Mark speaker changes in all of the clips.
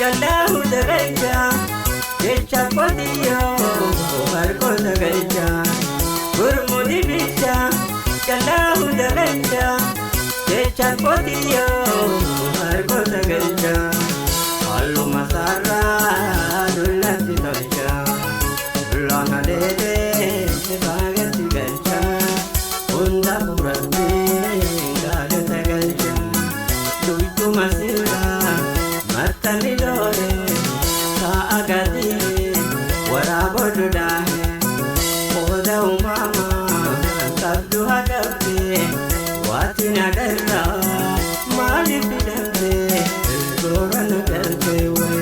Speaker 1: Jallahu dagalcha jecha qotiyo harko dagalcha gurmudi bicha Jallahu dagalcha jecha qotiyo harko dagalcha Allu masarra dullatti tolcha Dullana dede bagatti galcha Hunda purati galata galcha Duytu masira matani dore Ka agati warabodu dahe Oda umama tabdu hagabte Watina darra mali pidabte Gorana galte way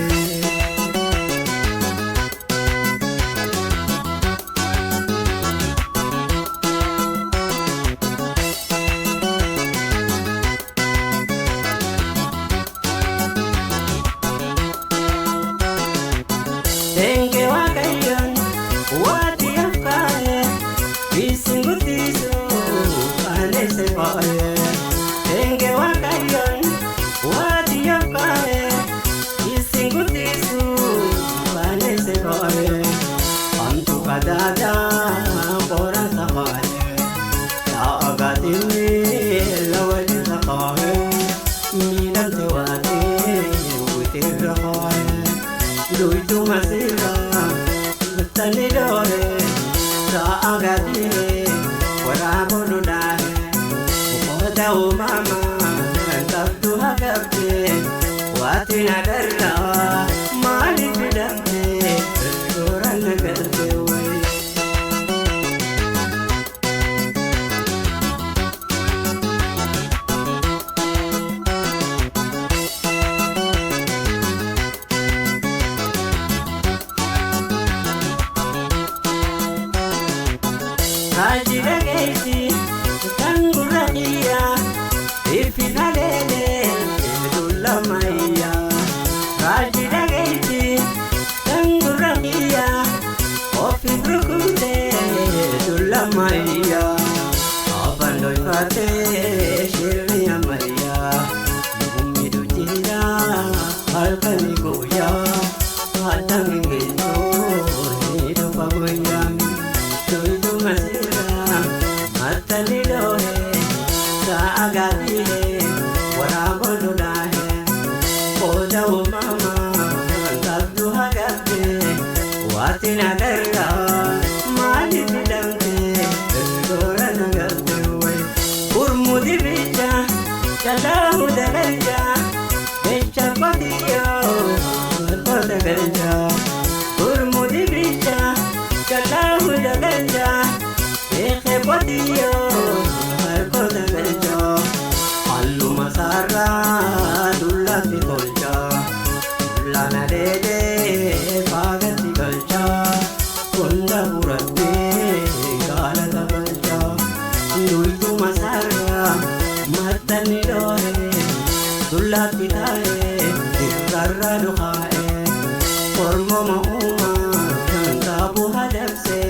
Speaker 1: Denge wakayon wati afkaye Bisingutiso ane se paye Denge wakayon wati afkaye Bisingutiso ane se paye Antu kadada koran sakaye Ya agatini lawali sakaye Minam tewati utir rakaye Duytu masira tani dore Sa agati warabodu dahe Ukoda umama tabdu hagabte Watina darra mali pidabte Goran galte way Hajira geiti kangura iya ifinalele dulla maya Hajira geiti kangura iya ofibrukunde dulla maya Abandoi fate shirniya maya Umidu jira halkani goya Hadangi gito nidu pagoyami Duytu masira matani dore Sa agati warabodu dahe Oda umama tabdu hagabte Watina darra mali pidamte Gorana galte way Gurmudi bicha Jallahu dagalcha Jecha qotiyo harko dagalcha Gurmudi bicha Jallahu dagalcha Ekhe qotiyo harko dagalcha Allu masarra dullatti tolcha Dullana dede bagatti galcha Hunda puratte galata galcha Duytu masarra matani dore Dullatti tae irrarra duhae Kormo mauma tabu hadapse